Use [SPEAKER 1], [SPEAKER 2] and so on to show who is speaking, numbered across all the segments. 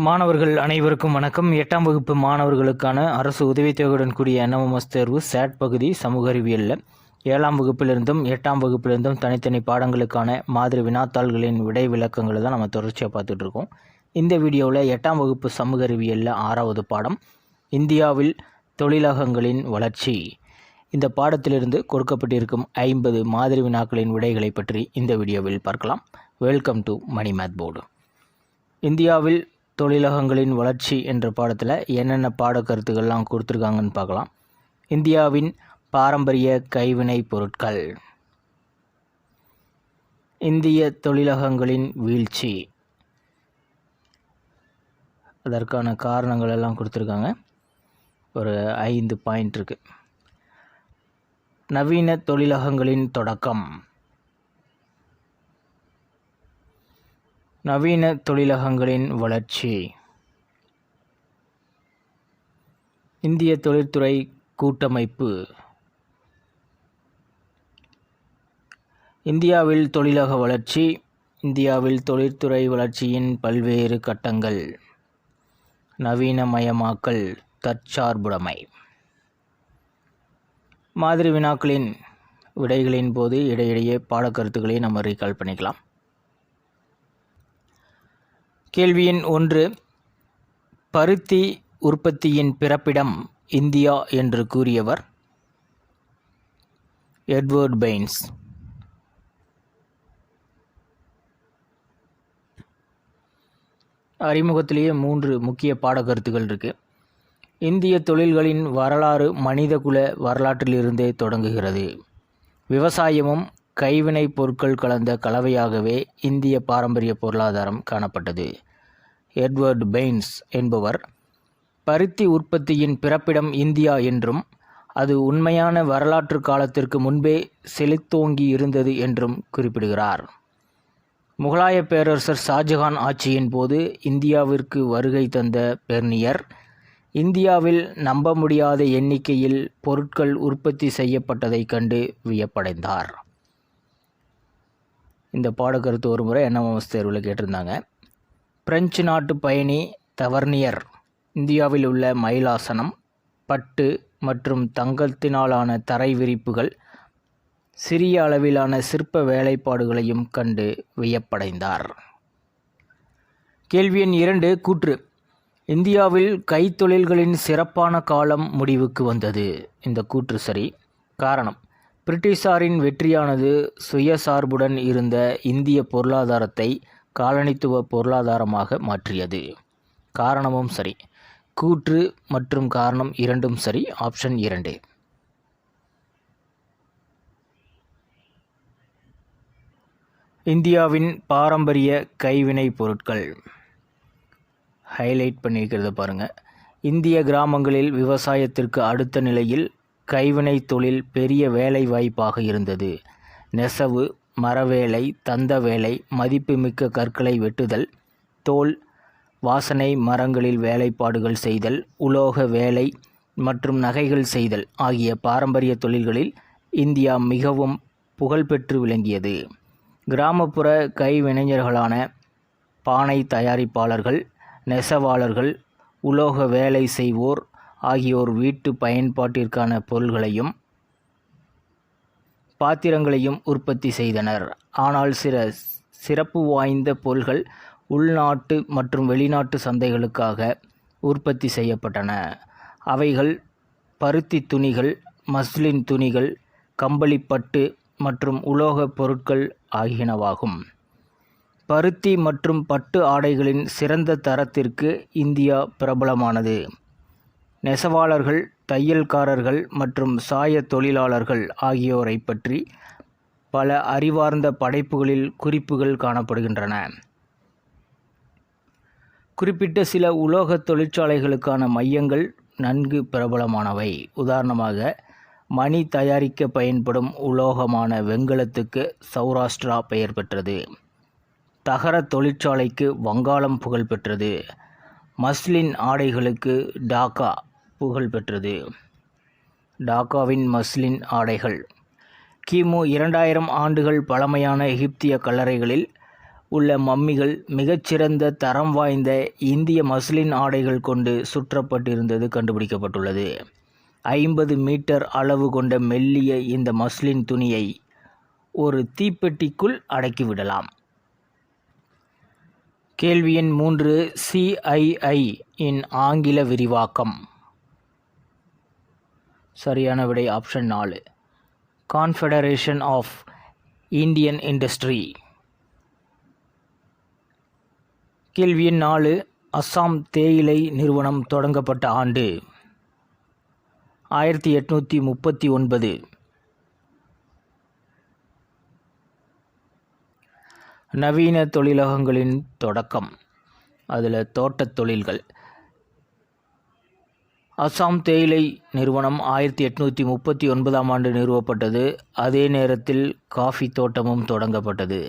[SPEAKER 1] மாணவர்கள் அனைவருக்கும் வணக்கம். 8ஆம் வகுப்பு மாணவர்களுக்கான அரசு உதவித்தொகையுடன் கூடிய என்எம்எஸ் தேர்வு சேட் பகுதி சமூக அறிவியலில் 7ஆம் வகுப்பிலிருந்தும் 8ஆம் வகுப்பிலிருந்தும் தனித்தனி பாடங்களுக்கான மாதிரி வினாத்தாள்களின் விடை விளக்கங்களை தான் நம்ம தொடர்ச்சியாக பார்த்துட்ருக்கோம். இந்த வீடியோவில் 8ஆம் வகுப்பு சமூக அறிவியலில் 6வது பாடம் இந்தியாவில் தொழிலகங்களின் வளர்ச்சி. இந்த பாடத்திலிருந்து கொடுக்கப்பட்டிருக்கும் 50 மாதிரி வினாக்களின் விடைகளை பற்றி இந்த வீடியோவில் பார்க்கலாம். Welcome to Mani math board. இந்தியாவில் தொழிலகங்களின் வளர்ச்சி என்ற பாடத்தில் என்னென்ன பாடக்கருத்துக்கள்லாம் கொடுத்துருக்காங்கன்னு பார்க்கலாம். இந்தியாவின் பாரம்பரிய கைவினை பொருட்கள், இந்திய தொழிலகங்களின் வீழ்ச்சி, அதற்கான காரணங்கள் எல்லாம் கொடுத்துருக்காங்க. ஒரு 5 பாயிண்ட் இருக்குது. நவீன தொழிலகங்களின் தொடக்கம், நவீன தொழிலகங்களின் வளர்ச்சி, இந்திய தொழில்துறை கூட்டமைப்பு, இந்தியாவில் தொழிலக வளர்ச்சி, இந்தியாவில் தொழில்துறை வளர்ச்சியின் பல்வேறு கட்டங்கள், நவீனமயமாக்கல், தற்சார்புடைமை. மாதிரி வினாக்களின் விடைகளின் போது இடையிடையே பாடக்கருத்துக்களை நம்ம ரீகால் பண்ணிக்கலாம். கேள்வி எண் 1, பருத்தி உற்பத்தியின் பிறப்பிடம் இந்தியா என்று கூறியவர்? Edward Baines. அறிமுகத்திலேயே 3 முக்கிய பாடக்கருத்துக்கள் இருக்குது. இந்திய தொழில்களின் வரலாறு மனிதகுல வரலாற்றிலிருந்தே தொடங்குகிறது. விவசாயமும் கைவினை பொருட்கள் கலந்த கலவையாகவே இந்திய பாரம்பரிய பொருளாதாரம் காணப்பட்டது. எட்வர்ட் பெய்ன்ஸ் என்பவர் பருத்தி உற்பத்தியின் பிறப்பிடம் இந்தியா என்றும் அது உண்மையான வரலாற்று காலத்திற்கு முன்பே செழித்தோங்கி இருந்தது என்றும் குறிப்பிடுகிறார். முகலாய பேரரசர் ஷாஜகான் ஆட்சியின் போது இந்தியாவிற்கு வருகை தந்த பெர்னியர் இந்தியாவில் நம்ப முடியாத எண்ணிக்கையில் பொருட்கள் உற்பத்தி செய்யப்பட்டதை கண்டு வியப்படைந்தார். இந்த பாடக்கருத்து ஒரு முறை என்எம்எஸ் தேர்வில் கேட்டிருந்தாங்க. பிரெஞ்சு நாட்டு பயணி தவர்னியர் இந்தியாவில் உள்ள மயிலாசனம், பட்டு மற்றும் தங்கத்தினாலான தரை விரிப்புகள், சிறிய அளவிலான சிற்ப வேலைப்பாடுகளையும் கண்டு வியப்படைந்தார். கேள்வி எண் 2, கூற்று. இந்தியாவில் கைத்தொழில்களின் சிறப்பான காலம் முடிவுக்கு வந்தது. இந்த கூற்று சரி. காரணம், பிரிட்டிஷாரின் வெற்றியானது சுயசார்புடன் இருந்த இந்திய பொருளாதாரத்தை காலனித்துவ பொருளாதாரமாக மாற்றியது. காரணமும் சரி. கூற்று மற்றும் காரணம் இரண்டும் சரி. ஆப்ஷன் 2. இந்தியாவின் பாரம்பரிய கைவினை பொருட்கள் ஹைலைட் பண்ணியிருக்கிறத பாருங்கள். இந்திய கிராமங்களில் விவசாயத்திற்கு அடுத்த நிலையில் கைவினை தொழில் பெரிய வேலை வாய்ப்பாக இருந்தது. நெசவு, மரவேலை, தந்த வேலை, மதிப்புமிக்க கற்களை வெட்டுதல், தோல், வாசனை மரங்களில் வேலைப்பாடுகள் செய்தல், உலோக வேலை மற்றும் நகைகள் செய்தல் ஆகிய பாரம்பரிய தொழில்களில் இந்தியா மிகவும் புகழ்பெற்று விளங்கியது. கிராமப்புற கைவினைஞர்களான பானை தயாரிப்பாளர்கள், நெசவாளர்கள், உலோக வேலை செய்வோர் ஆகியோர் வீட்டு பயன்பாட்டிற்கான பொருள்களையும் பாத்திரங்களையும் உற்பத்தி செய்தனர். ஆனால் சிறப்பு வாய்ந்த பொருள்கள் உள்நாட்டு மற்றும் வெளிநாட்டு சந்தைகளுக்காக உற்பத்தி செய்யப்பட்டன. அவைகள் பருத்தி துணிகள், மஸ்லின் துணிகள், கம்பளிப்பட்டு மற்றும் உலோகப் பொருட்கள் ஆகியனவாகும். பருத்தி மற்றும் பட்டு ஆடைகளின் சிறந்த தரத்திற்கு இந்தியா பிரபலமானது. நெசவாளர்கள், தையல்காரர்கள் மற்றும் சாய தொழிலாளர்கள் ஆகியோரை பற்றி பல அறிவார்ந்த படைப்புகளில் குறிப்புகள் காணப்படுகின்றன. குறிப்பிட்ட சில உலோக தொழிற்சாலைகளுக்கான மையங்கள் நன்கு பிரபலமானவை. உதாரணமாக, மணி தயாரிக்க பயன்படும் உலோகமான வெண்கலத்துக்கு சௌராஷ்டிரா பெயர் பெற்றது. தகர தொழிற்சாலைக்கு வங்காளம் புகழ் பெற்றது. மஸ்லின் ஆடைகளுக்கு டாக்கா புகழ் பெற்றது. டாக்காவின் மஸ்லின் ஆடைகள் கிமு 2000 ஆண்டுகள் பழமையான எகிப்திய கல்லறைகளில் உள்ள மம்மிகள் மிகச்சிறந்த தரம் வாய்ந்த இந்திய மஸ்லின் ஆடைகள் கொண்டு சுற்றப்பட்டிருந்தது கண்டுபிடிக்கப்பட்டுள்ளது. 50 மீட்டர் அளவு கொண்ட மெல்லிய இந்த மஸ்லின் துணியை ஒரு தீப்பெட்டிக்குள் அடக்கிவிடலாம். கேள்வி எண் 3. CII இன் ஆங்கில விரிவாக்கம். சரியான விடை option 4, confederation of Indian industry. கேள்வி எண் 4. அஸ்ஸாம் தேயிலை நிறுவனம் தொடங்கப்பட்ட ஆண்டு. 1839. நவீன தொழிலகங்களின் தொடக்கம், அதில் தோட்டத் தொழில்கள். அஸ்ஸாம் தேயிலை நிறுவனம் 1839ஆம் ஆண்டு நிறுவப்பட்டது. அதே நேரத்தில் காஃபி தோட்டமும் தொடங்கப்பட்டது.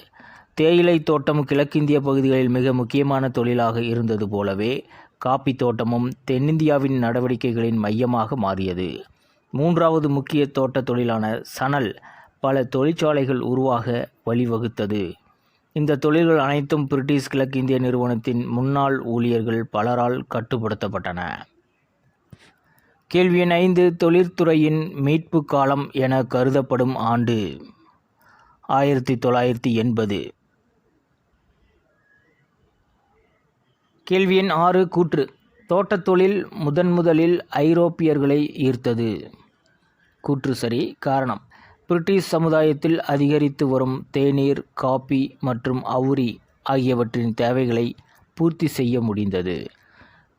[SPEAKER 1] தேயிலை தோட்டம் கிழக்கிந்திய பகுதிகளில் மிக முக்கியமான தொழிலாக இருந்தது போலவே காபி தோட்டமும் தென்னிந்தியாவின் நடவடிக்கைகளின் மையமாக மாறியது. 3வது முக்கிய தோட்ட தொழிலான சணல் பல தொழிற்சாலைகள் உருவாக வழிவகுத்தது. இந்த தொழில்கள் அனைத்தும் பிரிட்டிஷ் கிழக்கிந்திய நிறுவனத்தின் முன்னாள் ஊழியர்கள் பலரால் கட்டுப்படுத்தப்பட்டன. கேள்வி எண் 5. தொழிற்துறையின் மீட்பு காலம் என கருதப்படும் ஆண்டு. 1980. கேள்வி எண் 6. கூற்று. தோட்டத் தொழில் முதலில் ஐரோப்பியர்களை ஈர்த்தது. கூற்று சரி. காரணம், பிரிட்டிஷ் சமுதாயத்தில் அதிகரித்து வரும் தேநீர், காபி மற்றும் அவுரி ஆகியவற்றின் தேவைகளை பூர்த்தி செய்ய முடிந்தது.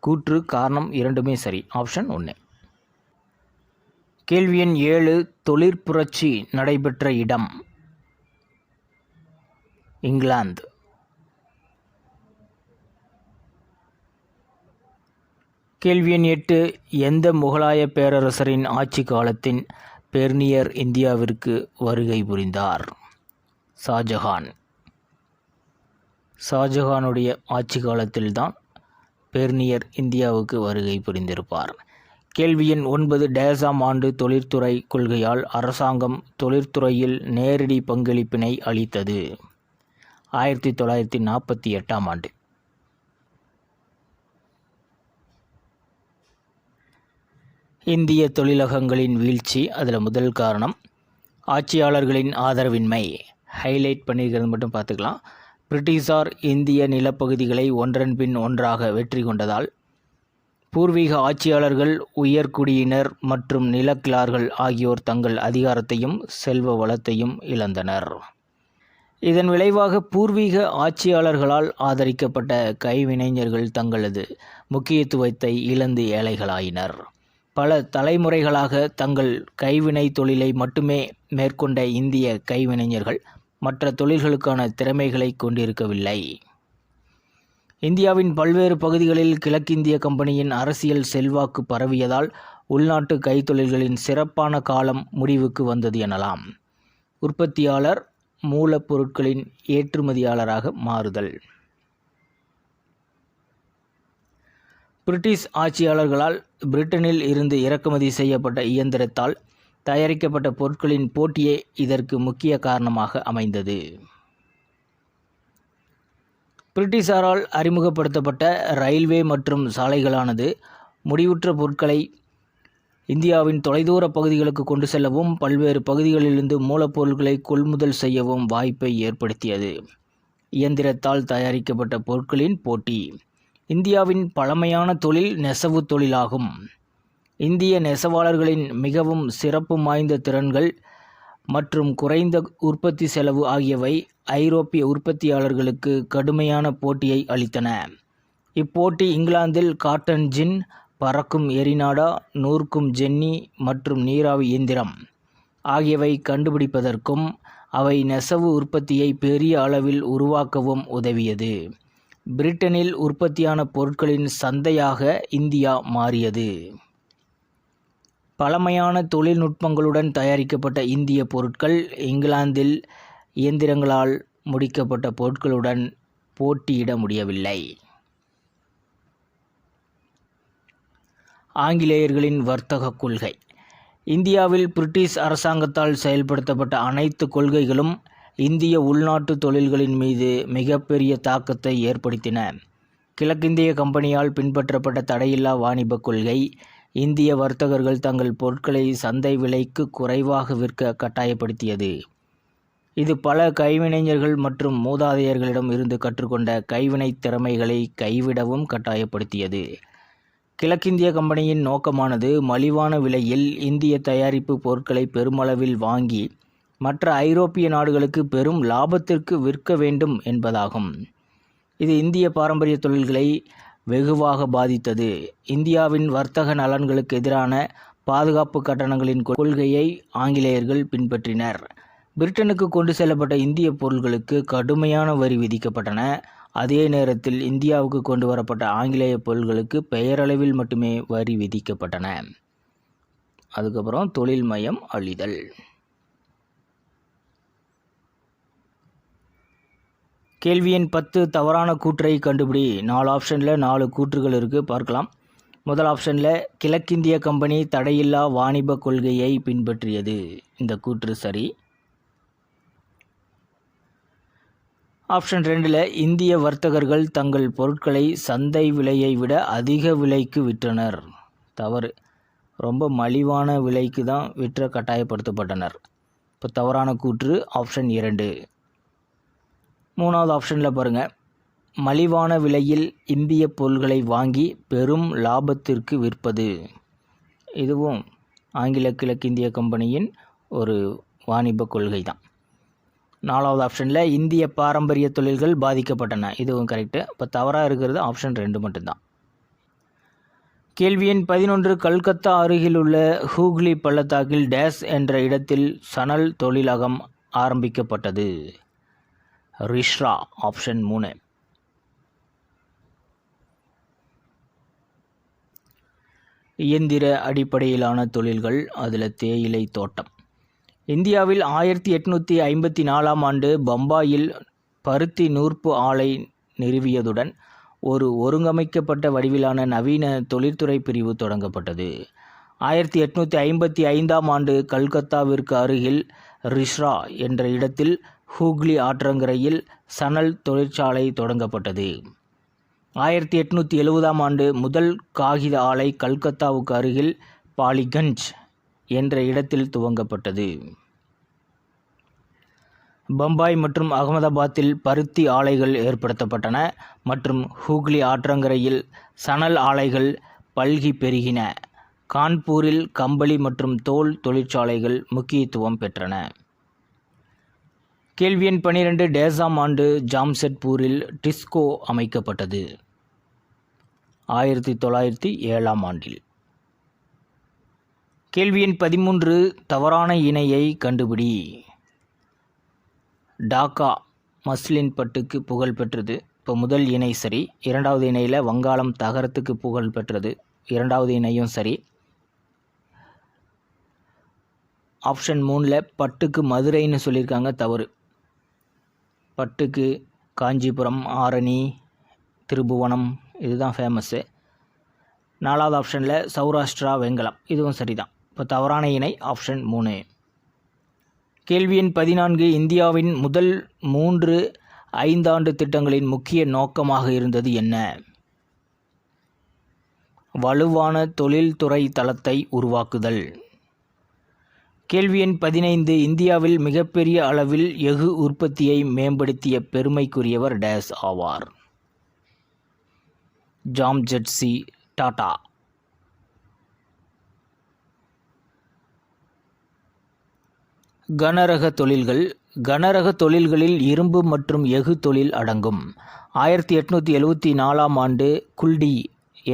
[SPEAKER 1] கூற்று, காரணம் இரண்டுமே சரி. ஆப்ஷன் 1. கேள்வி எண் 7. தொழிற்புரட்சி நடைபெற்ற இடம். இங்கிலாந்து. கேள்வி எண் 8. எந்த முகலாய பேரரசரின் ஆட்சி காலத்தின் பெர்னியர் இந்தியாவிற்கு வருகை புரிந்தார்? ஷாஜஹான். ஷாஜஹானுடைய ஆட்சி காலத்தில்தான் பெர்னியர் இந்தியாவுக்கு வருகை புரிந்திருப்பார். கேள்வி எண் 9. டேசாம் ஆண்டு தொழிற்துறை கொள்கையால் அரசாங்கம் தொழிற்துறையில் நேரடி பங்களிப்பினை அளித்தது? 1948ஆம் ஆண்டு. இந்திய தொழிலகங்களின் வீழ்ச்சி, அதில் முதல் காரணம் ஆட்சியாளர்களின் ஆதரவின்மை. ஹைலைட் பண்ணியிருக்கிறது மட்டும் பார்த்துக்கலாம். பிரிட்டிஷார் இந்திய நிலப்பகுதிகளை ஒன்றன் பின் ஒன்றாக வெற்றி கொண்டதால் பூர்வீக ஆட்சியாளர்கள், உயர்குடியினர் மற்றும் நிலக்கிழார்கள் ஆகியோர் தங்கள் அதிகாரத்தையும் செல்வ வளத்தையும் இழந்தனர். இதன் விளைவாக பூர்வீக ஆட்சியாளர்களால் ஆதரிக்கப்பட்ட கைவினைஞர்கள் தங்களது முக்கியத்துவத்தை இழந்து ஏழைகளாயினர். பல தலைமுறைகளாக தங்கள் கைவினை தொழிலை மட்டுமே மேற்கொண்ட இந்திய கைவினைஞர்கள் மற்ற தொழில்களுக்கான திறமைகளை கொண்டிருக்கவில்லை. இந்தியாவின் பல்வேறு பகுதிகளில் கிழக்கிந்திய கம்பெனியின் அரசியல் செல்வாக்கு பரவியதால் உள்நாட்டு கைத்தொழில்களின் சிறப்பான காலம் முடிவுக்கு வந்தது எனலாம். உற்பத்தியாளர் மூலப்பொருட்களின் ஏற்றுமதியாளராக மாறுதல். பிரிட்டிஷ் ஆட்சியாளர்களால் பிரிட்டனில் இருந்து இறக்குமதி செய்யப்பட்ட இயந்திரத்தால் தயாரிக்கப்பட்ட பொருட்களின் போட்டியே இதற்கு முக்கிய காரணமாக அமைந்தது. பிரிட்டிஷாரால் அறிமுகப்படுத்தப்பட்ட ரயில்வே மற்றும் சாலைகளானது முடிவுற்ற பொருட்களை இந்தியாவின் தொலைதூர பகுதிகளுக்கு கொண்டு செல்லவும் பல்வேறு பகுதிகளிலிருந்து மூலப்பொருட்களை கொள்முதல் செய்யவும் வாய்ப்பை ஏற்படுத்தியது. இயந்திரத்தால் தயாரிக்கப்பட்ட பொருட்களின் போட்டி. இந்தியாவின் பழமையான தொழில் நெசவு தொழிலாகும். இந்திய நெசவாளர்களின் மிகவும் சிறப்பு வாய்ந்த திறன்கள் மற்றும் குறைந்த உற்பத்தி செலவு ஆகியவை ஐரோப்பிய உற்பத்தியாளர்களுக்கு கடுமையான போட்டியை அளித்தன. இப்போட்டி இங்கிலாந்தில் காட்டன் ஜின், பறக்கும் எரிநாடா, நூற்கும் ஜென்னி மற்றும் நீராவி இயந்திரம் ஆகியவை கண்டுபிடிப்பதற்கும் அவை நெசவு உற்பத்தியை பெரிய அளவில் உருவாக்கவும் உதவியது. பிரிட்டனில் உற்பத்தியான பொருட்களின் சந்தையாக இந்தியா மாறியது. பழமையான தொழில்நுட்பங்களுடன் தயாரிக்கப்பட்ட இந்திய பொருட்கள் இங்கிலாந்தில் இயந்திரங்களால் முடிக்கப்பட்ட பொருட்களுடன் போட்டியிட முடியவில்லை. ஆங்கிலேயர்களின் வர்த்தக கொள்கை. இந்தியாவில் பிரிட்டிஷ் அரசாங்கத்தால் செயல்படுத்தப்பட்ட அனைத்து கொள்கைகளும் இந்திய உள்நாட்டு தொழில்களின் மீது மிகப்பெரிய தாக்கத்தை ஏற்படுத்தின. கிழக்கிந்திய கம்பெனியால் பின்பற்றப்பட்ட தடையில்லா வாணிபக் கொள்கை இந்திய வர்த்தகர்கள் தங்கள் பொருட்களை சந்தை விலைக்கு குறைவாக விற்க கட்டாயப்படுத்தியது. இது பல கைவினைஞர்கள் மற்றும் மூதாதையர்களிடம் இருந்து கற்றுக்கொண்ட கைவினைத் திறமைகளை கைவிடவும் கட்டாயப்படுத்தியது. கிழக்கிந்திய கம்பெனியின் நோக்கமானது மலிவான விலையில் இந்திய தயாரிப்பு பொருட்களை பெருமளவில் வாங்கி மற்ற ஐரோப்பிய நாடுகளுக்கு பெரும் லாபத்திற்கு விற்க வேண்டும் என்பதாகும். இது இந்திய பாரம்பரிய தொழில்களை வெகுவாக பாதித்தது. இந்தியாவின் வர்த்தக நலன்களுக்கு எதிரான பாதுகாப்பு கட்டணங்களின் கொள்கையை ஆங்கிலேயர்கள் பின்பற்றினர். பிரிட்டனுக்கு கொண்டு செல்லப்பட்ட இந்திய பொருட்களுக்கு கடுமையான வரி விதிக்கப்பட்டன. அதே நேரத்தில் இந்தியாவுக்கு கொண்டு வரப்பட்ட ஆங்கிலேய பொருட்களுக்கு பெயரளவில் மட்டுமே வரி விதிக்கப்பட்டன. அதுக்கப்புறம் தொழில் மயம் அழிதல். கேள்வி எண் 10, தவறான கூற்றை கண்டுபிடி. 4 ஆப்ஷனில் 4 கூற்றுகள் இருக்குது, பார்க்கலாம். முதல் ஆப்ஷனில் கிழக்கிந்திய கம்பெனி தடையில்லா வாணிப கொள்கையை பின்பற்றியது. இந்த கூற்று சரி. ஆப்ஷன் 2ல் இந்திய வர்த்தகர்கள் தங்கள் பொருட்களை சந்தை விலையை விட அதிக விலைக்கு விற்றனர். தவறு. ரொம்ப மலிவான விலைக்கு தான் விற்ற கட்டாயப்படுத்தப்பட்டனர். இப்போ தவறான கூற்று ஆப்ஷன் 2. மூணாவது ஆப்ஷனில் பாருங்கள், மலிவான விலையில் இந்திய பொருள்களை வாங்கி பெரும் லாபத்திற்கு விற்பது. இதுவும் ஆங்கில கிழக்கிந்திய கம்பெனியின் ஒரு வாணிப கொள்கை தான். 4வது ஆப்ஷனில் இந்திய பாரம்பரிய தொழில்கள் பாதிக்கப்பட்டன. இதுவும் கரெக்டு. இப்போ தவறாக இருக்கிறது ஆப்ஷன் 2 மட்டும்தான். கேள்வி எண் 11, கல்கத்தா அருகில் உள்ள ஹூக்ளி பள்ளத்தாக்கில் டேஸ் என்ற இடத்தில் சணல் தொழிலகம் ஆரம்பிக்கப்பட்டது. ரிஷ்ரா. ஆப்ஷன் 3. இயந்திர அடிப்படையிலான தொழில்கள், அதில் தேயிலை தோட்டம். இந்தியாவில் 1854ஆம் ஆண்டு பம்பாயில் பருத்தி நூற்பு ஆலை நிறுவியதுடன் ஒரு ஒருங்கமைக்கப்பட்ட வடிவிலான நவீன தொழில்துறை பிரிவு தொடங்கப்பட்டது. 1855ஆம் ஆண்டு கல்கத்தாவிற்கு அருகில் ரிஷ்ரா என்ற இடத்தில் ஹூக்ளி ஆற்றங்கரையில் சணல் தொழிற்சாலை தொடங்கப்பட்டது. 1870ஆம் ஆண்டு முதல் காகித ஆலை கல்கத்தாவுக்கு அருகில் பாலிகஞ்ச் என்ற இடத்தில் துவங்கப்பட்டது. பம்பாய் மற்றும் அகமதாபாத்தில் பருத்தி ஆலைகள் ஏற்படுத்தப்பட்டன மற்றும் ஹூக்ளி ஆற்றங்கரையில் சணல் ஆலைகள் பல்கி பெருகின. கான்பூரில் கம்பளி மற்றும் தோல் தொழிற்சாலைகள் முக்கியத்துவம் பெற்றன. கேள்வி எண் 12, டேஸாம் ஆண்டு ஜாம்ஷெட்பூரில் டிஸ்கோ அமைக்கப்பட்டது. 1907ஆம் ஆண்டில். கேள்வி எண் 13, தவறான இணையை கண்டுபிடி. டாக்கா மஸ்லின் பட்டுக்கு புகழ் பெற்றது. இப்போ முதல் இணை சரி. இரண்டாவது இணையில் வங்காளம் தகரத்துக்கு புகழ் பெற்றது. இரண்டாவது இணையும் சரி. ஆப்ஷன் 3ல் பட்டுக்கு மதுரைன்னு சொல்லியிருக்காங்க, தவறு. பட்டுக்கு காஞ்சிபுரம், ஆரணி, திருபுவனம் இதுதான் ஃபேமஸ்ஸு. 4வது ஆப்ஷனில் சௌராஷ்டிரா, வெங்கலம் இதுவும் சரிதான். இப்போ தவறான இணை ஆப்ஷன் 3. கேள்வி எண் 14, இந்தியாவின் முதல் 3 5 திட்டங்களின் முக்கிய நோக்கமாக இருந்தது என்ன? வலுவான தொழில்துறை தளத்தை உருவாக்குதல். கேள்வி எண் 15, இந்தியாவில் மிகப்பெரிய அளவில் எஃகு உற்பத்தியை மேம்படுத்திய பெருமைக்குரியவர் டேஸ் ஆவார். ஜாம்ஷெட்ஜி டாடா. கனரக தொழில்கள். கனரக தொழில்களில் இரும்பு மற்றும் எஃகு தொழில் அடங்கும். 1874ஆம் ஆண்டு குல்டி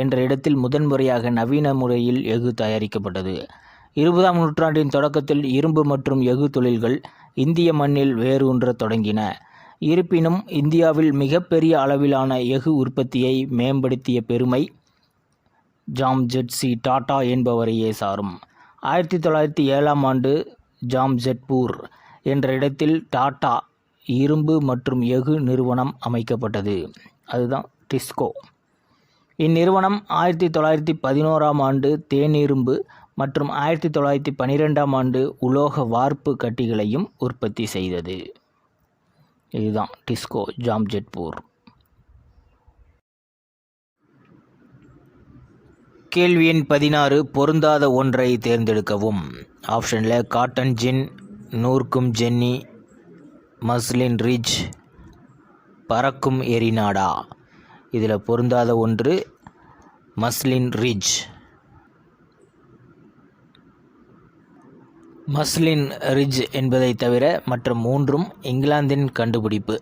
[SPEAKER 1] என்ற இடத்தில் முதன்முறையாக நவீன முறையில் எஃகு தயாரிக்கப்பட்டது. 20ஆம் நூற்றாண்டின் தொடக்கத்தில் இரும்பு மற்றும் எஃகு தொழில்கள் இந்திய மண்ணில் வேரூன்ற தொடங்கின. இருப்பினும் இந்தியாவில் மிகப்பெரிய அளவிலான எஃகு உற்பத்தியை மேம்படுத்திய பெருமை ஜாம்ஷெட்ஜி டாடா என்பவரையே சாரும். 1907ஆம் ஆண்டு ஜாம்ஷெட்பூர் என்ற இடத்தில் டாடா இரும்பு மற்றும் எஃகு நிறுவனம் அமைக்கப்பட்டது. அதுதான் டிஸ்கோ. இந்நிறுவனம் 1911ஆம் ஆண்டு தேனிரும்பு மற்றும் 1912ஆம் ஆண்டு உலோக வார்ப்பு கட்டிகளையும் உற்பத்தி செய்தது. இதுதான் டிஸ்கோ ஜாம்ஜெட்பூர். கேள்வி எண் 16, பொருந்தாத ஒன்றை தேர்ந்தெடுக்கவும். ஆப்ஷனில் காட்டன் ஜின், நூர்க்கும் ஜென்னி, மஸ்லின் ரிட்ஜ், பறக்கும் எரிநாடா. இதில் பொருந்தாத ஒன்று மஸ்லின் ரிட்ஜ். மஸ்லின் ரிட்ஜ் என்பதை தவிர மற்ற மூன்றும் இங்கிலாந்தின் கண்டுபிடிப்பு.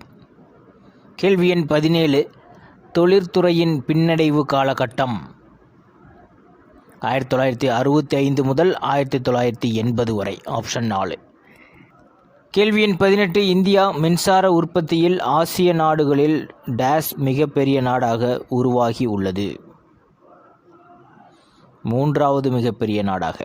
[SPEAKER 1] கேள்வி எண் 17, தொழிற்துறையின் பின்னடைவு காலகட்டம் 1965 முதல் 1980 வரை. ஆப்ஷன் 4. கேள்வி எண் 18, இந்தியா மின்சார உற்பத்தியில் ஆசிய நாடுகளில் டேஸ் மிகப்பெரிய நாடாக உருவாகி உள்ளது. 3வது மிகப்பெரிய நாடாக.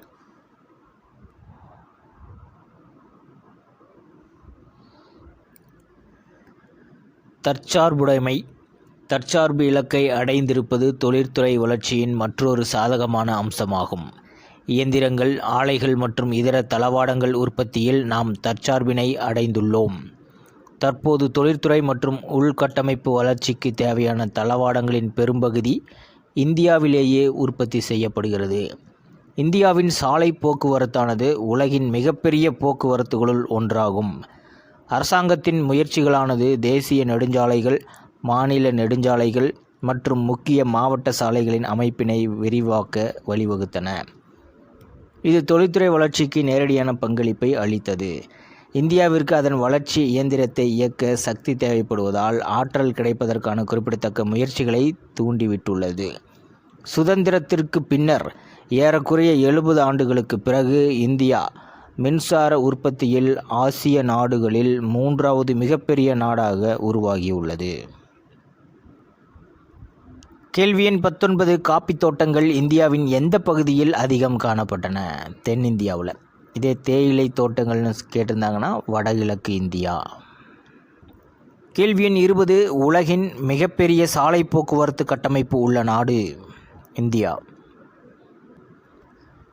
[SPEAKER 1] தற்சார்புடைமை. தற்சார்பு இலக்கை அடைந்திருப்பது தொழிற்துறை வளர்ச்சியின் மற்றொரு சாதகமான அம்சமாகும். இயந்திரங்கள், ஆலைகள் மற்றும் இதர தளவாடங்கள் உற்பத்தியில் நாம் தற்சார்பினை அடைந்துள்ளோம். தற்போது தொழிற்துறை மற்றும் உள்கட்டமைப்பு வளர்ச்சிக்கு தேவையான தளவாடங்களின் பெரும்பகுதி இந்தியாவிலேயே உற்பத்தி செய்யப்படுகிறது. இந்தியாவின் சாலை போக்குவரத்தானது உலகின் மிகப்பெரிய போக்குவரத்துகளுள் ஒன்றாகும். அரசாங்கத்தின் முயற்சிகளானது தேசிய நெடுஞ்சாலைகள், மாநில நெடுஞ்சாலைகள் மற்றும் முக்கிய மாவட்ட சாலைகளின் அமைப்பினை விரிவாக்க வழிவகுத்தன. இது தொழில்துறை வளர்ச்சிக்கு நேரடியான பங்களிப்பை அளித்தது. இந்தியாவிற்கு அதன் வளர்ச்சி இயந்திரத்தை இயக்க சக்தி தேவைப்படுவதால் ஆற்றல் கிடைப்பதற்கான குறிப்பிடத்தக்க முயற்சிகளை தூண்டிவிட்டுள்ளது. சுதந்திரத்திற்கு பின்னர் ஏறக்குறைய 70 ஆண்டுகளுக்கு பிறகு இந்தியா மின்சார உற்பத்தியில் ஆசிய நாடுகளில் 3வது மிகப்பெரிய நாடாக உருவாகியுள்ளது. கேள்வி எண் 19, காப்பி தோட்டங்கள் இந்தியாவின் எந்த பகுதியில் அதிகம் காணப்பட்டன? தென்னிந்தியாவில். இதே தேயிலை தோட்டங்கள்னு கேட்டிருந்தாங்கன்னா வடகிழக்கு இந்தியா. கேள்வி எண் 20, உலகின் மிகப்பெரிய சாலை போக்குவரத்து கட்டமைப்பு உள்ள நாடு இந்தியா.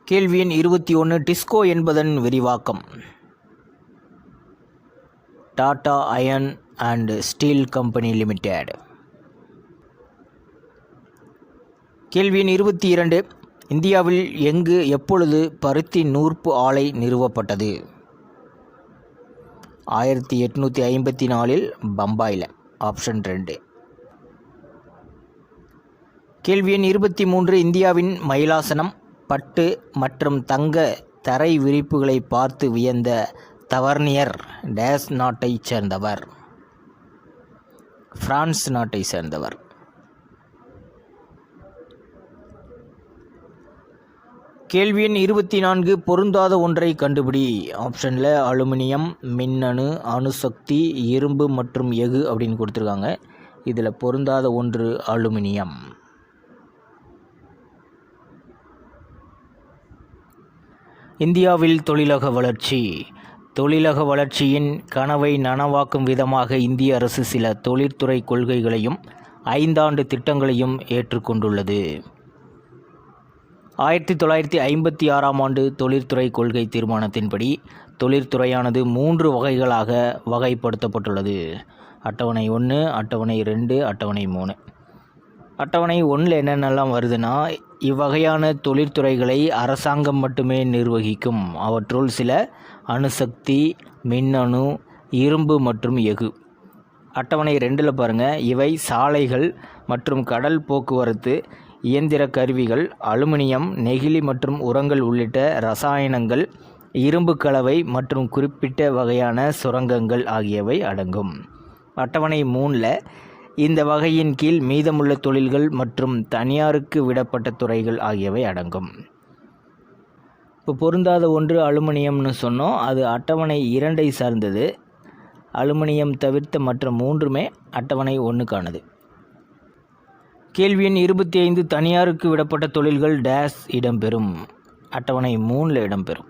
[SPEAKER 1] கேள்வி எண் 21, டிஸ்கோ என்பதன் விரிவாக்கம். Tata iron and Steeles company limited. கேள்வி எண் 22, இந்தியாவில் எங்கு எப்பொழுது பருத்தி நூற்பு ஆலை நிறுவப்பட்டது? 1854 பம்பாயில். ஆப்ஷன் 2. கேள்வி எண் 23, இந்தியாவின் மயிலாசனம், பட்டு மற்றும் தங்க தரை விரிப்புகளை பார்த்து வியந்த தவர்னியர் டேஸ் நாட்டை சேர்ந்தவர்? பிரான்ஸ் நாட்டை சேர்ந்தவர். கேள்வி எண் 24, பொருந்தாத ஒன்றை கண்டுபிடி. ஆப்ஷனில் அலுமினியம், மின்னணு, அணுசக்தி, இரும்பு மற்றும் எஃகு அப்படின்னு கொடுத்துருக்காங்க. இதில் பொருந்தாத ஒன்று அலுமினியம். இந்தியாவில் தொழிலக வளர்ச்சி. தொழிலக வளர்ச்சியின் கனவை நனவாக்கும் விதமாக இந்திய அரசு சில தொழிற்துறை கொள்கைகளையும் 5 ஆண்டு திட்டங்களையும் ஏற்றுக்கொண்டுள்ளது. 1956 ஆண்டு தொழிற்துறை கொள்கை தீர்மானத்தின்படி தொழிற்துறையானது 3 வகைகளாக வகைப்படுத்தப்பட்டுள்ளது. அட்டவணை 1, அட்டவணை 2, அட்டவணை 3. அட்டவணை 1ல் என்னென்னலாம் வருதுன்னா, இவ்வகையான தொழிற்துறைகளை அரசாங்கம் மட்டுமே நிர்வகிக்கும். அவற்றுள் சில அணுசக்தி, மின்னணு, இரும்பு மற்றும் எஃகு. அட்டவணை 2ல் பாருங்கள், இவை சாலைகள் மற்றும் கடல் போக்குவரத்து, இயந்திர கருவிகள், அலுமினியம், நெகிழி மற்றும் உரங்கள் உள்ளிட்ட ரசாயனங்கள், இரும்பு கலவை மற்றும் குறிப்பிட்ட வகையான சுரங்கங்கள் ஆகியவை அடங்கும். அட்டவணை 3ல் இந்த வகையின் கீழ் மீதமுள்ள தொழில்கள் மற்றும் தனியாருக்கு விடப்பட்ட துறைகள் ஆகியவை அடங்கும். இப்போ பொருந்தாத ஒன்று அலுமினியம்னு சொன்னோம். அது அட்டவணை 2ஐ சார்ந்தது. அலுமினியம் தவிர்த்த மற்ற 3மே அட்டவணை 1க்கானது. கேள்வி எண் 25, தனியாருக்கு விடப்பட்ட தொழில்கள் டேஸ் இடம்பெறும். அட்டவணை 3ல் இடம்பெறும்.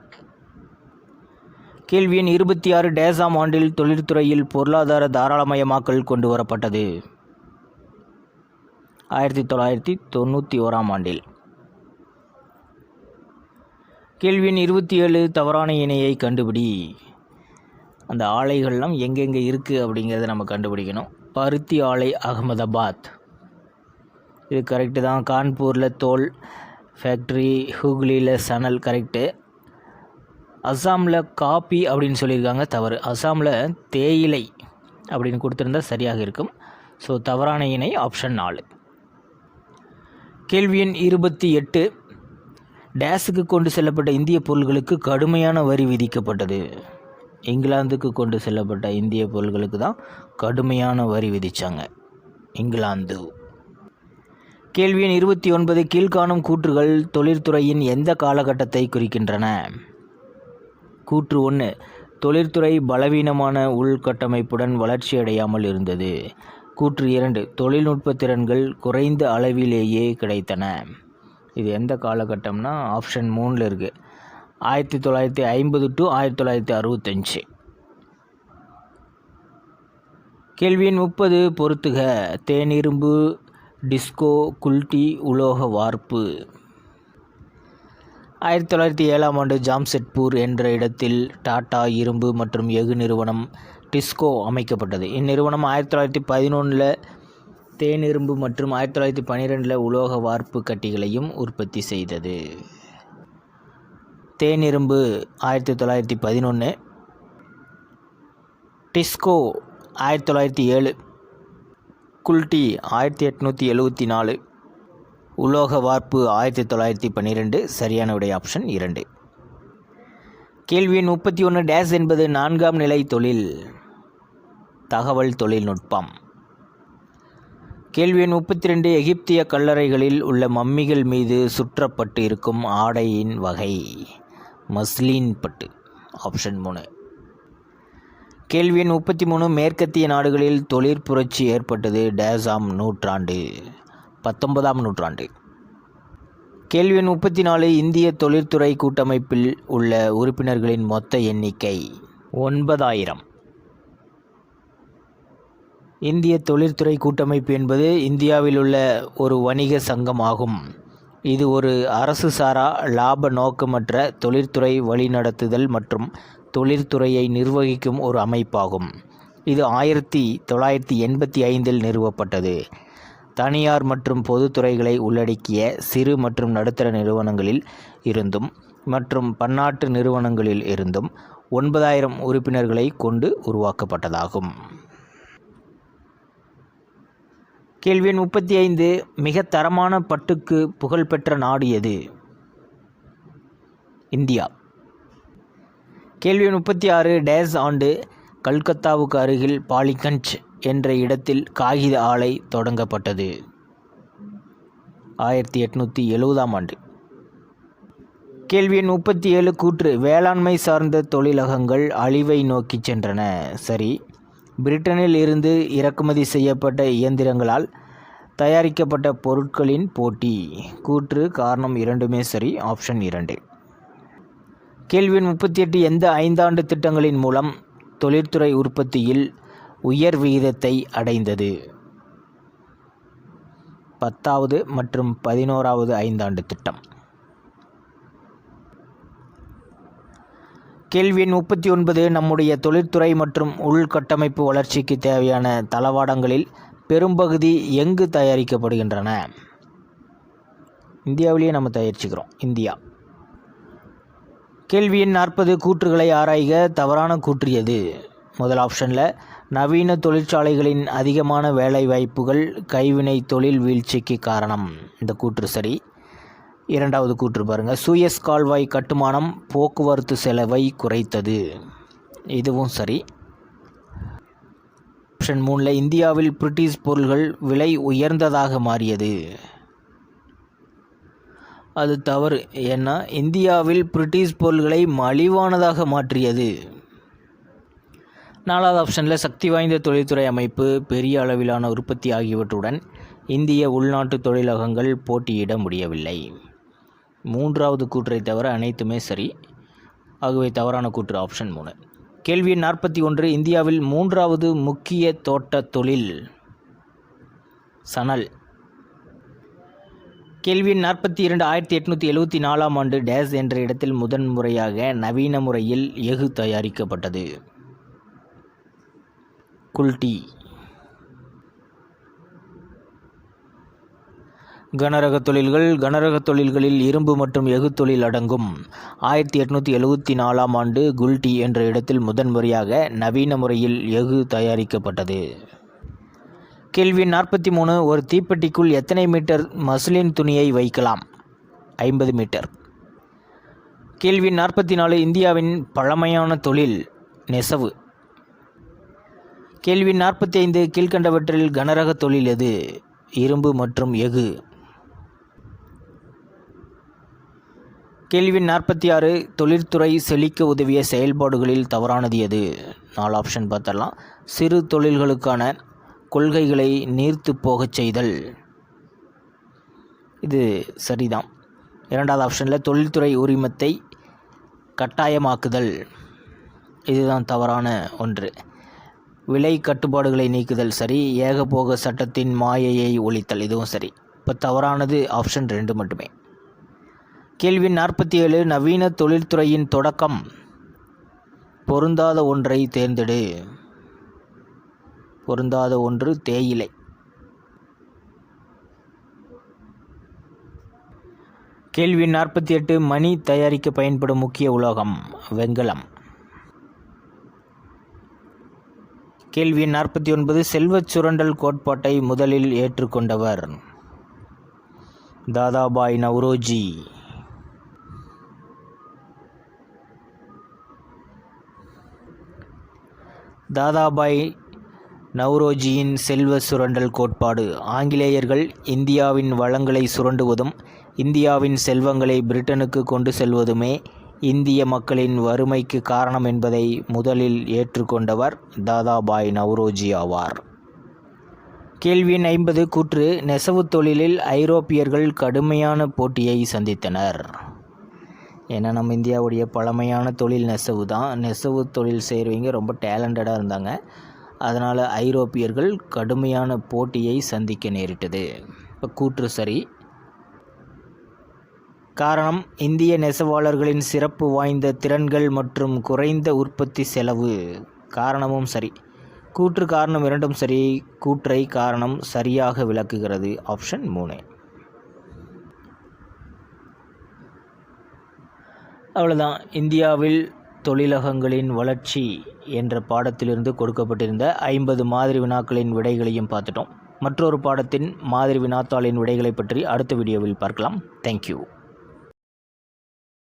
[SPEAKER 1] கேள்வி எண் 26, டேஸாம் ஆண்டில் தொழிற்துறையில் பொருளாதார தாராளமயமாக்கல் கொண்டு வரப்பட்டது? 1991 ஆண்டில். கேள்வி எண் 27, தவறான இணையை கண்டுபிடி. அந்த ஆலைகள்லாம் எங்கெங்கே இருக்குது அப்படிங்கிறத நம்ம கண்டுபிடிக்கணும். பருத்தி ஆலை அகமதாபாத், இது கரெக்டு தான். கான்பூரில் தோல் ஃபேக்ட்ரி, ஹூக்ளியில் சணல், கரெக்டு. அஸ்ஸாமில் காபி அப்படின்னு சொல்லியிருக்காங்க, தவறு. அஸ்ஸாமில் தேயிலை அப்படின்னு கொடுத்துருந்தா சரியாக இருக்கும். ஸோ தவறான இணை ஆப்ஷன் 4. கேள்வி எண் 28. டேஸுக்கு கொண்டு செல்லப்பட்ட இந்திய பொருள்களுக்கு கடுமையான வரி விதிக்கப்பட்டது. இங்கிலாந்துக்கு கொண்டு செல்லப்பட்ட இந்திய பொருள்களுக்கு தான் கடுமையான வரி விதித்தாங்க, இங்கிலாந்து. கேள்வி எண் 29. கீழ்காணும் கூற்றுகள் தொழிற்துறையின் எந்த காலகட்டத்தை குறிக்கின்றன? கூற்று 1, தொழிற்துறை பலவீனமான உள்கட்டமைப்புடன் வளர்ச்சியடையாமல் இருந்தது. கூற்று 2, தொழில்நுட்ப திறன்கள் குறைந்த அளவிலேயே கிடைத்தன. இது எந்த காலகட்டம்னா ஆப்ஷன் 3ல் இருக்குது, 1950 to 1965. கேள்வி எண் 30. பொறுத்துக. தேனிரும்பு, டிஸ்கோ, குல்டி, உலோக வார்ப்பு. 1907ஆம் ஆண்டு ஜாம்ஷெட்பூர் என்ற இடத்தில் டாடா இரும்பு மற்றும் எஃகு நிறுவனம் டிஸ்கோ அமைக்கப்பட்டது. இந்நிறுவனம் 1911 தேனிரும்பு மற்றும் 1912 உலோக வார்ப்பு கட்டிகளையும் உற்பத்தி செய்தது. தேனிரும்பு 1911, டிஸ்கோ 1907, குல்டி 1874, உலோக வார்ப்பு 1912. சரியான விடை ஆப்ஷன் 2. கேள்வி எண் 31. டேஸ் என்பது 4ஆம் நிலை தொழில். தகவல் தொழில்நுட்பம். கேள்வி எண் 32. எகிப்திய கல்லறைகளில் உள்ள மம்மிகள் மீது சுற்றப்பட்டு இருக்கும் ஆடையின் வகை. மஸ்லின் பட்டு, ஆப்ஷன் 3. கேள்வி எண் 33. மேற்கத்திய நாடுகளில் தொழிற்புரட்சி ஏற்பட்டது டேஸாம் நூற்றாண்டு. 19ஆம் நூற்றாண்டு. கேள்வி எண் 34. இந்திய தொழிற்துறை கூட்டமைப்பில் உள்ள உறுப்பினர்களின் மொத்த எண்ணிக்கை 9000. இந்திய தொழிற்துறை கூட்டமைப்பு என்பது இந்தியாவில் உள்ள ஒரு வணிக சங்கம் ஆகும். இது ஒரு அரசு சாரா லாப நோக்கமற்ற தொழிற்துறை வழிநடத்துதல் மற்றும் தொழிற்துறையை நிர்வகிக்கும் ஒரு அமைப்பாகும். இது 1985 நிறுவப்பட்டது. தனியார் மற்றும் பொதுத்துறைகளை உள்ளடக்கிய சிறு மற்றும் நடுத்தர நிறுவனங்களில் இருந்தும் மற்றும் பன்னாட்டு நிறுவனங்களில் இருந்தும் 9000 உறுப்பினர்களை கொண்டு உருவாக்கப்பட்டதாகும். கேள்வி எண் 35. மிக தரமான பட்டுக்கு புகழ்பெற்ற நாடு எது? இந்தியா. கேள்வி எண் 36. டேஸ் ஆண்டு கல்கத்தாவுக்கு அருகில் பாலிகஞ்ச் என்ற இடத்தில் காகித ஆலை தொடங்கப்பட்டது. 1870ஆம் ஆண்டு. கேள்வி எண் 37. கூற்று. வேளாண்மை சார்ந்த தொழிலகங்கள் அழிவை நோக்கி சென்றன. சரி. பிரிட்டனில் இருந்து இறக்குமதி செய்யப்பட்ட இயந்திரங்களால் தயாரிக்கப்பட்ட பொருட்களின் போட்டி. கூற்று, காரணம் இரண்டுமே சரி, ஆப்ஷன் 2. கேள்வி எண் 38. எந்த 5 ஆண்டு திட்டங்களின் மூலம் தொழிற்துறை உற்பத்தியில் உயர் விகிதத்தை அடைந்தது? 10வது மற்றும் 11வது 5 ஆண்டு திட்டம். கேள்வி எண் 39. நம்முடைய தொழிற்துறை மற்றும் உள்கட்டமைப்பு வளர்ச்சிக்கு தேவையான தளவாடங்களில் பெரும்பகுதி எங்கு தயாரிக்கப்படுகின்றன? இந்தியாவிலேயே நம்ம தயாரிச்சுக்கிறோம், இந்தியா. கேள்வி எண் 40. கூற்றுகளை ஆராய்க. தவறான கூற்று எது? முதல் ஆப்ஷனில் நவீன தொழிற்சாலைகளின் அதிகமான வேலைவாய்ப்புகள் கைவினை தொழில் வீழ்ச்சிக்கு காரணம். இந்த கூற்று சரி. இரண்டாவது கூற்று பாருங்கள். சூயஸ் கால்வாய் கட்டுமானம் போக்குவரத்து செலவை குறைத்தது. இதுவும் சரி. ஆப்ஷன் 3ல் இந்தியாவில் பிரிட்டிஷ் பொருள்கள் விலை உயர்ந்ததாக மாறியது. அது தவறு. ஏன்னா இந்தியாவில் பிரிட்டிஷ் பொருள்களை மலிவானதாக மாற்றியது. நாலாவது ஆப்ஷனில் சக்தி வாய்ந்த தொழில்துறை அமைப்பு, பெரிய அளவிலான உற்பத்தி ஆகியவற்றுடன் இந்திய உள்நாட்டு தொழிலகங்கள் போட்டியிட முடியவில்லை. மூன்றாவது கூற்றை தவிர அனைத்துமே சரி. ஆகவே தவறான கூற்று ஆப்ஷன் 3. கேள்வி 41. இந்தியாவில் 3வது முக்கிய தோட்ட தொழில் சணல். கேள்வி 42. 1874ஆம் ஆண்டு டேஸ் என்ற இடத்தில் முதன்முறையாக நவீன முறையில் எஃகு தயாரிக்கப்பட்டது. குல்டி. கனரக தொழில்கள். கனரக தொழில்களில் இரும்பு மற்றும் எஃகு தொழில் அடங்கும். 1874 ஆண்டு குல்டி என்ற இடத்தில் முதன்முறையாக நவீன முறையில் எஃகு தயாரிக்கப்பட்டது. கேள்வி 43. ஒரு தீப்பெட்டிக்குள் எத்தனை மீட்டர் மஸ்லின் துணியை வைக்கலாம்? 50 மீட்டர். கேள்வி 44. இந்தியாவின் பழமையான தொழில் நெசவு. கேள்வி 45. கீழ்கண்டவற்றில் கனரக தொழில் எது? இரும்பு மற்றும் எஃகு. கேள்வி 46. தொழிற்துறை செழிக்க உதவிய செயல்பாடுகளில் தவறானது எது? 4 ஆப்ஷன் பார்த்தரலாம். சிறு தொழில்களுக்கான கொள்கைகளை நீர்த்து போகச் செய்தல், இது சரிதான். 2வது ஆப்ஷனில் தொழில்துறை உரிமத்தை கட்டாயமாக்குதல், இதுதான் தவறான ஒன்று. விலை கட்டுப்பாடுகளை நீக்குதல் சரி. ஏகபோக சட்டத்தின் மாயையை ஒழித்தல், இதுவும் சரி. இப்போ தவறானது ஆப்ஷன் 2 மட்டுமே. கேள்வி 47. நவீன தொழில்துறையின் தொடக்கம். பொருந்தாத ஒன்றை தேர்ந்தெடு. பொருந்தாத ஒன்று தேயிலை. கேள்வி 48. மணி தயாரிக்க பயன்படும் முக்கிய உலோகம் வெண்கலம். கேள்வி 49. செல்வச் சுரண்டல் கோட்பாட்டை முதலில் ஏற்றுக்கொண்டவர் தாதாபாய் நவ்ரோஜி. தாதாபாய் நவ்ரோஜியின் செல்வ சுரண்டல் கோட்பாடு. ஆங்கிலேயர்கள் இந்தியாவின் வளங்களை சுரண்டுவதும் இந்தியாவின் செல்வங்களை பிரிட்டனுக்கு கொண்டு செல்வதுமே இந்திய மக்களின் வறுமைக்கு காரணம் என்பதை முதலில் ஏற்றுக்கொண்டவர் தாதாபாய் நவ்ரோஜி ஆவார். கேள்வி 50. கூற்று. நெசவு தொழிலில் ஐரோப்பியர்கள் கடுமையான போட்டியை சந்தித்தனர். ஏன்னா நம்ம இந்தியாவுடைய பழமையான தொழில் நெசவு தான். நெசவு தொழில் செய்கிறவங்க ரொம்ப டேலண்டடாக இருந்தாங்க. அதனால் ஐரோப்பியர்கள் கடுமையான போட்டியை சந்திக்க நேரிட்டது. இப்போ கூற்று சரி. காரணம் இந்திய நெசவாளர்களின் சிறப்பு வாய்ந்த திறன்கள் மற்றும் குறைந்த உற்பத்தி செலவு. காரணமும் சரி. கூற்று காரணம் இரண்டும் சரி. கூற்றை காரணம் சரியாக விளக்குகிறது. ஆப்ஷன் 3. அவ்வளோதான். இந்தியாவில் தொழிலகங்களின் வளர்ச்சி என்ற பாடத்திலிருந்து கொடுக்கப்பட்டிருந்த 50 மாதிரி வினாக்களின் விடைகளையும் பார்த்துட்டோம். மற்றொரு பாடத்தின் மாதிரி வினாத்தாளின் விடைகளை பற்றி அடுத்த வீடியோவில் பார்க்கலாம். தேங்க்யூ.